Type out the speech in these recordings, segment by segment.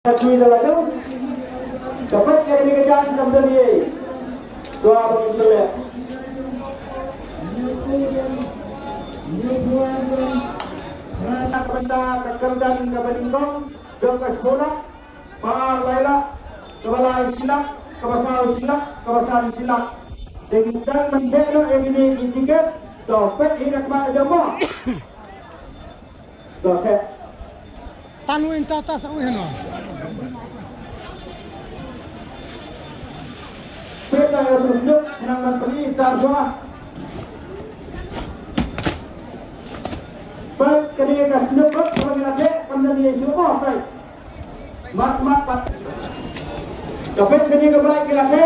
Chui là đâu? Cặp mắt cái này cái chân cầm chân gì? Doa bagi boleh. Benda kekerjaan kepentingan dengan sekolah, para laila, kepala silap, kebasahan silap. Dengan menjadi ini tiket, dapat ini kepada jemaah. Dapat. Tanuin tata sa uhin no. Kita yang tunjuk yang menteri Sarjana. Baik kerja kasih buat orang lagi pendiri semua baik. Mat. Dapat sini keberai kita lagi.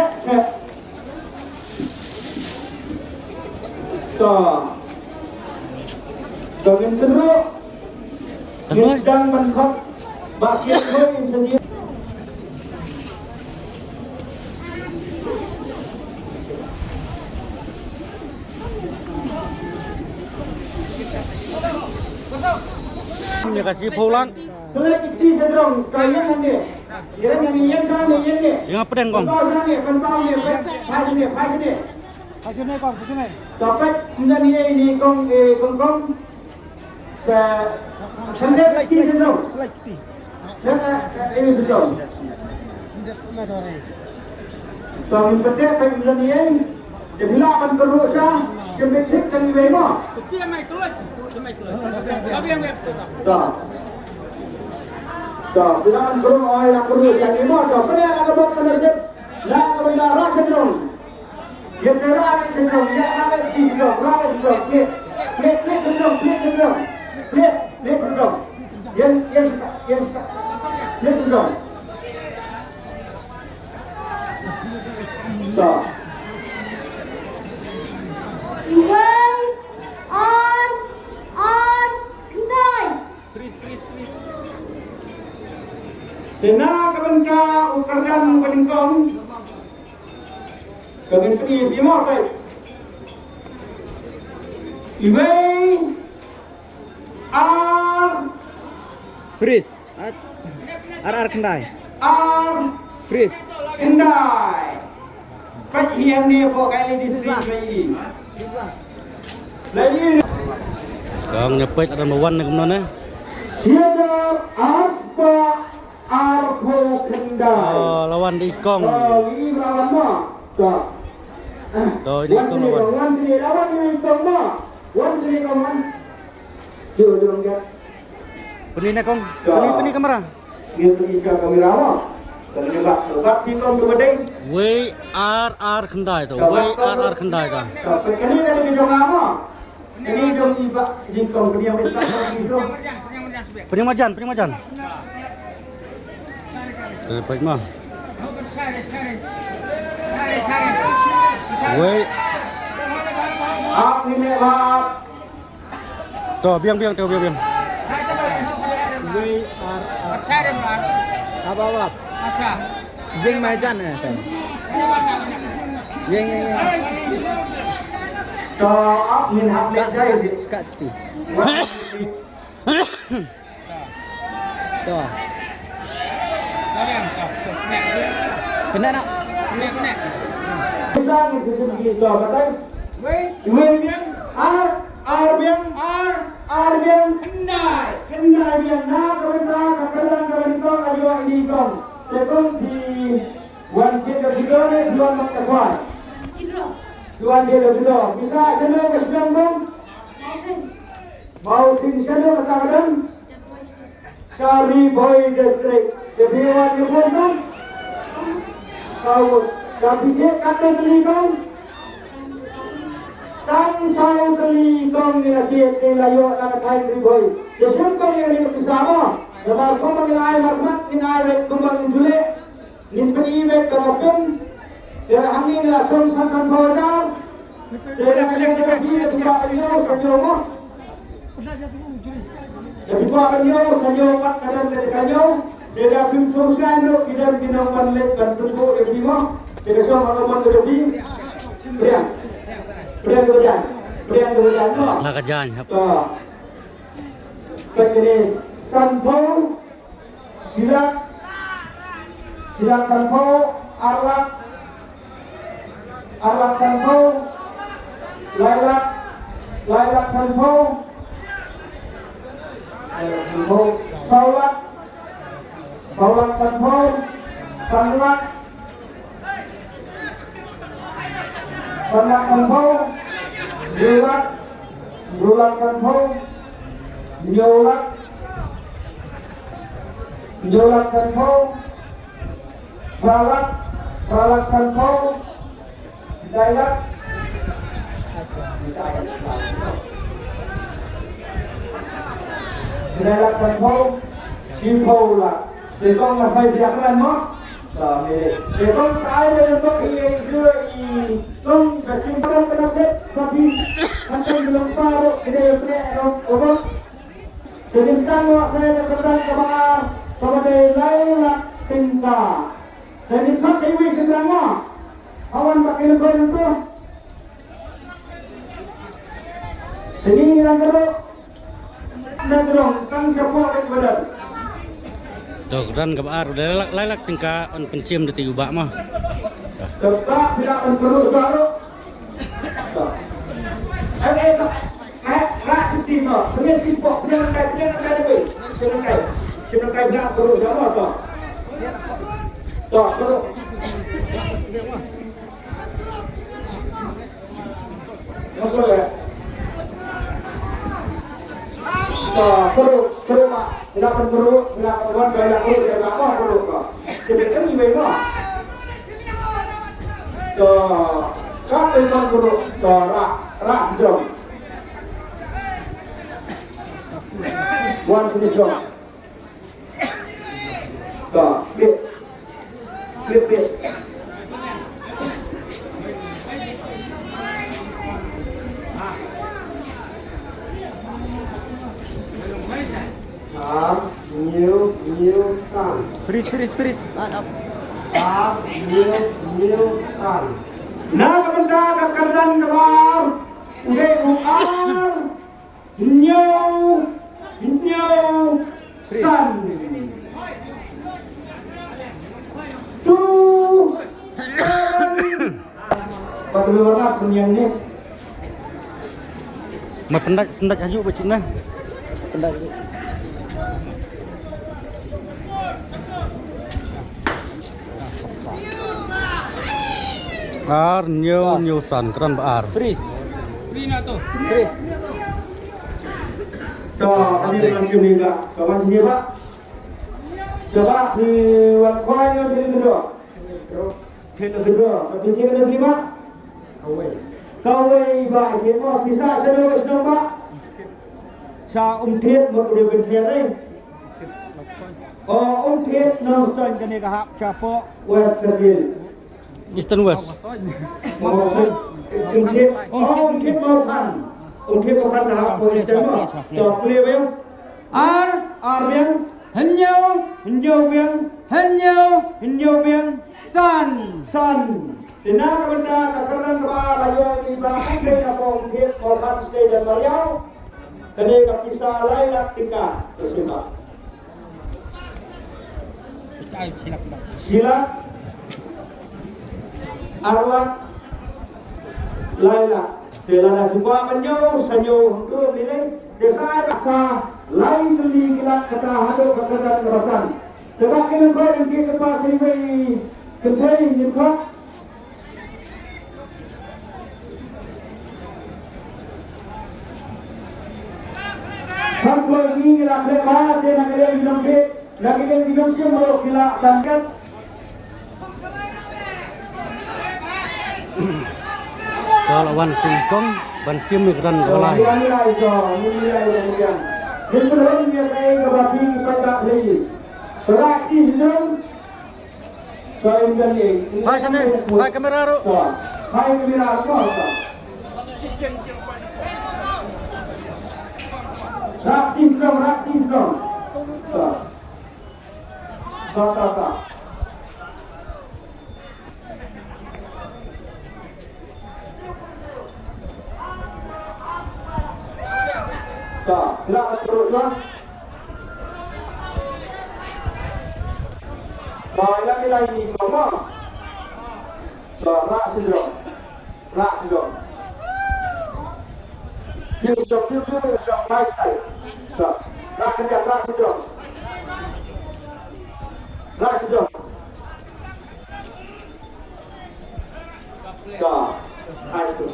Dengan teruk. Sedang menkhot bagian poin sendiri.Nya kasih pulang. Sulit itu sedang kalian nanti. Yang sana ni. Yang apa den kong? Pentau ni, pasini. Hasilnya kong, hasilnya. Dapat ini kong. Sendiri sedang. Selekti. Ini betul. Sindet na dore. Kami betul kami ni. Jadi lah akan keruk sah. Sebentar kami bema. Dia mai turun. Tapi yang Bila akan keruk ayah keruk yang lima. Kena ada buat penerjemah. Lah benda rasa sedang. Yang kerana sedang. Yang ramai sedang. Plate sedang. Yang sedang. Iwan on kendai. Tena kebenka ukardan peningkong. Kebenka di bima baik. Iwan Freeze. Ar kendai. Freeze. Kendai. Pak yang ni apa kali di street lagi. Kang nyepet ada mawan ni kemudian eh. Siapa apa arpo kendai. Oh, lawan di Ikong. Ini lawan mak. Tuh ini Ikong lawan. Wan sini lawan ini Ikong mak. Wan sini kawan. Jom dia. Penih nak Kong. Penih kamera. Dia pergi ke kamera mak. Kalau lebat Ikong tu bedeng. WRR kendai tu. WRR kendai kah? Tapi kini ada kejong apa? Ini jom ibak Ikong dia mesti Ikong. Penih majan. Baik mah. Ini lebat. Tuh biang. Apa? Jeng majan eh. Jeng. Toh min hak jai sih. Kat tu. Tuh. Benar nak? Kita ni sesuatu kita betul. Biang R biang kendai biang nak kebetulan ayo ini kong. Sekong di wan kita juga ni dua mak kawan. Tuan dia sudah bisa sana ke sedang kong. Mau tin sana katakan. Sari boy district. Kebiawan ni pun kong. Saud. Tapi dia kata beli kong. Tang saud beli kong ni lagi layu nak kai boy. Jesun kong ni bersama. Sebab kong mengenai marmat, mengenai kembang jule, nimpeni bek kerapun, dia angin langsung sangat bawah. Dia macam dia tempat dia sejauh. Jadi buat dia sejauh kat dalam kedekannya, dia dah pimpin sekali kita bina balik dan tujuh lebih dia semua orang lebih. Berian berjalan. Lah kerjaan. Jenis Sanpong, Silat, Sidang Sanpo, Arlak Sanpo, Lailak Sanpo, Saulat Sanpo, Sanlak Sanpo, Brulat Sanpo, Nyolat Sanpo, Pralat Sanpo, Dayak Dayak Sanpo, Simpola. Để con là phải việc lên nó. Để con cái đây có khi đưa con phải xin con cái nó xếp tapi nanti belum tahu ide apa. Jadi sama saya berkenan kepada Laila Tinta. Jadi kan saya wis sedang awan pakai lebar itu. Jadi yang kedua Nadrong kan siapa yang benar? Tuh keran ke ar udah lailak tingkah on pensiam di ubak mah. Tetap tidak perlu baru. Rak Tinta, dengan tipok dengan kai Siapa tidak perlu sama toh. Toh perlu. Masuk ya. Perlu mak, tidak perlu gaya tidak apa perlu kok. Jadi kan gimana no? Kau memang perlu rak dong. One sini dong. Bit. New sun. Freeze. New sun. Nah, kepada kekerdan kebar. Udah buar. New sun. Bagaimana punya ini? Mà pendak aja buat Cina. Pendak. Ar new san keran ar. Freeze. Rina tuh. Freeze. Ini dengan sini enggak? Kawan sini Pak. Coba di waktunya kedua. Tapi cik ada lima. Kawai Pak, kita bisa sedang ke sedang Pak. Sa Thiet một điều bình thiệt đấy. Thiet Nonton ke ni kahap capo. West Kecil. Eastern West. Thiet mau kan. Thiet mau kan tahap West Kecil. Top clear ya. Ar yang Hinyo yang Sun. Dina benda kekeran kepala yo di belakang dia pun Thiet mau kan stay dan Mariau. Kene kisah Laila Tinta tersimak. Sila Arlak Laila Telana juga menyo sanyo untuk nilai desa rasa lain kali kita kata hado kekeran kerasan. Sebab kena kau yang kita pakai kentai nyimpa. Satu ini kita prepare dan kita bilang semua kita tangkap. Kalau wan singkong, ban sim keran kelai. Nilai kemudian. Yang pertama dia kaya kebapi pada lagi. Serati sedang. Saya ini. Hai sana, hai kamera ro. Hai kamera apa? Rakti dong. Tak. Tak, gerak teruslah. yang nilai ini semua. Rak sindrom. Yang sok lifestyle. Rak kerja rak sindrom. Hai itu.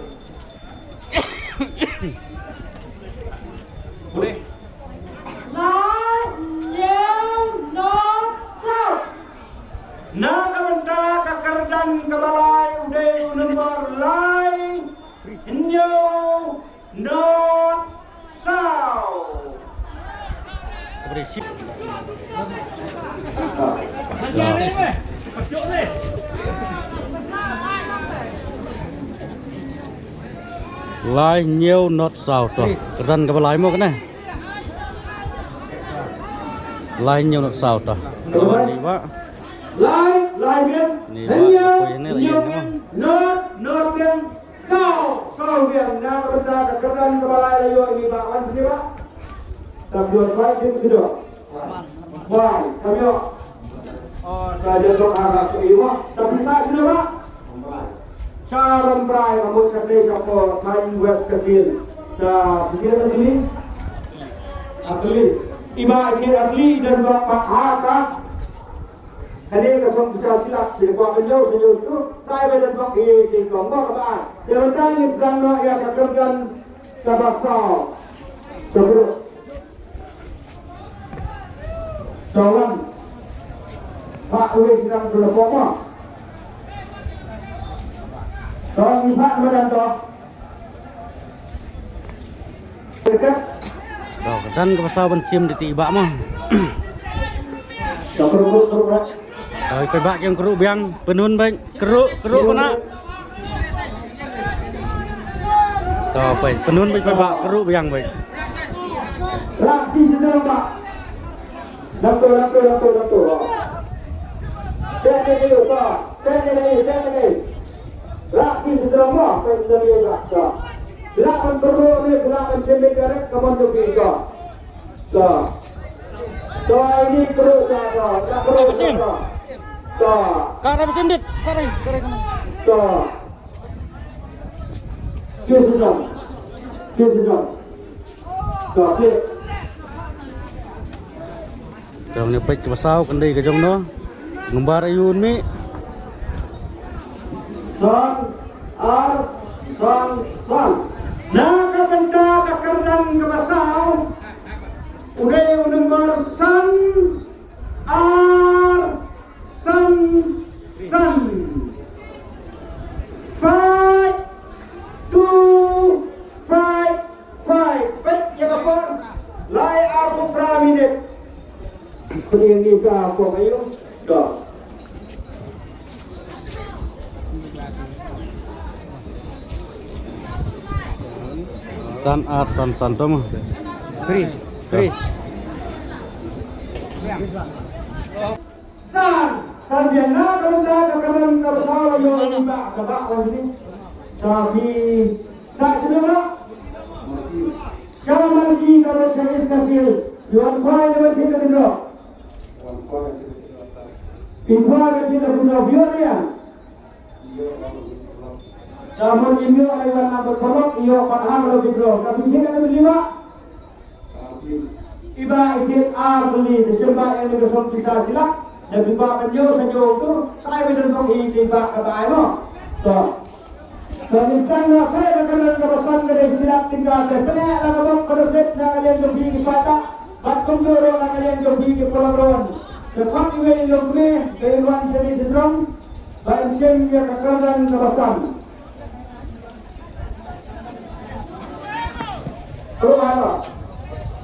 Boleh. Na kamenta kakardan kabalay uday number line inyo not south. Kepada sip. Lai nhiều nốt sao to. Kedan ke balai mo kena. Lai nhiều nốt sao to. Kawan ni ba. Lai biên. Ni ba ko ini lagi ni. Not biên. Sao biên na kamenta kakardan kabalay layo ini ba kan sini ba. Tabiot baik itu sudah. Wah, tabiot. Kajian dok agak keiwa, tapi saya sudah pak. Cara berai kamu sekali siapa main web kecil. Dah, fikir ini. Asli, iba akhir asli dan bapak haka. Hari kesempatan bisa silap di bawah penjauh itu. Saya dan bapak di Kongo kawan. Yang penting ini beranda yang kerjakan sabasau. Terus. Soalan. Pak Uwe sedang berlepomo. Tolong Pak Medanto. Dekat. Dan ke pasal bencim di tiba mah. Keruk. Pe bak yang keruk biang penun baik. Keruk mana? Tao pe penun baik pe bak keruk biang baik. Rapi sedang Pak. Dato. Saya dulu Pak. Saya. Rapi sedang Pak. Saya dulu. Gerakan perlu ni gerakan semikarek kemudian kita. Ini perlu kita. Kara besendit, kara. Kita sedang. Kalau ni pek pasal kendai ke jong no. Ngumbar ayun mi. San. Naka benda kakardan kemasau. Udah nomor san. Five, 2, 5. Bet ya kapor. Lai aku praminit. Kemudian ni apa kayu? Dah. San tom. Freeze. San biana benda kakardan kemasau yo tiba kabak ini. Tapi saya sudah Siapa lagi kalau saya kasih Yuan Kuai dengan kita benda Kuai dengan kita benda Biar Namun ini Iwan nak berkolok Iyo padahal lebih bro Tapi kita ada beli pak Iba ikut beli Disembah yang dikesok bisa silap Dan iba penjauh sejauh itu Saya bisa untuk iba kata Iwan Dan insyaAllah saya berkenan kepasan dari silap tinggal Sebenarnya langkabok keduduk na kalian jogi ke Pata Batkumdoro na kalian jogi ke Pulau Dekat juga yang jogi dari Luan Seri Sidrong Baik Siem ya kekenan kepasan Kalau apa?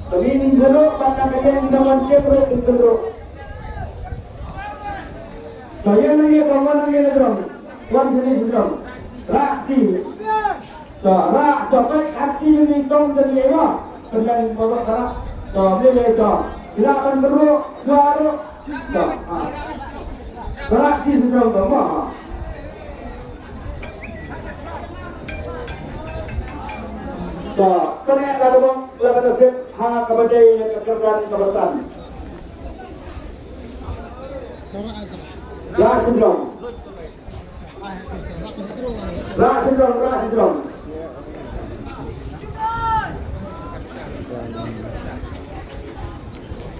Tapi ini dulu pada kalian Luan Seri Sidrong Saya nanti kawan nanti Sidrong Luan Seri Sidrong Rakti, rak, dapat hati ini tong dari apa? Kalian bawa karak, boleh silakan beruk, suara, rakti sudah bawa. Kena kalau bang, lepas itu kepada yang kekerjaan kebetulan. Rak Sindrom. Rak Sindrom.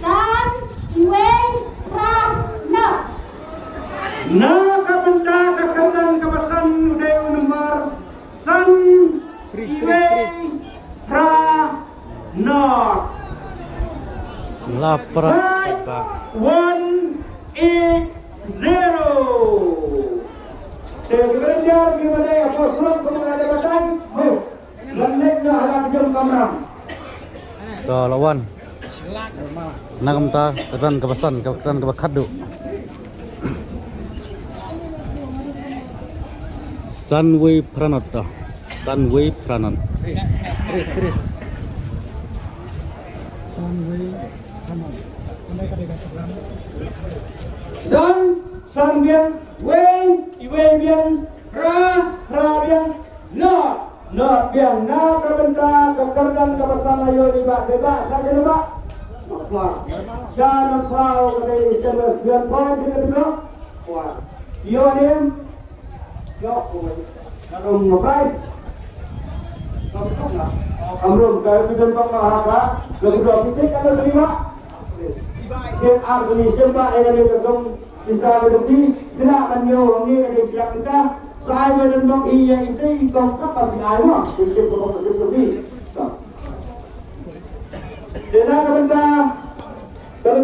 San Iweng Ra No. Na kabenta kakandan kabasan uday nomor San Iweng Pra North. Lapar Pak. 180. Kemudian gimana ya bos belum ada jabatan? Landek na harap jom kamera. To lawan. Nagam ta keran kebasan keran kebakadu. Sunway Pranot dah. Sunway Pranot. San biang, Iwei biang, Ra biang, Not biang, na kabenta kekerdan kebasan ayo dibak saja dibak. Jangan pau kedai istimewa biar pau juga dibak. Wah, yo nim, yo, kalau ngapain? Amrum, kalau kita harga, lebih dua titik kalau terima. Yang arti jumpa yang bergabung bisa berdiri, tidak menyewa ini ada siap kita. Saya berdoa ia itu ikut apa biaya, jadi berdoa lebih. Tidak ada benda, kalau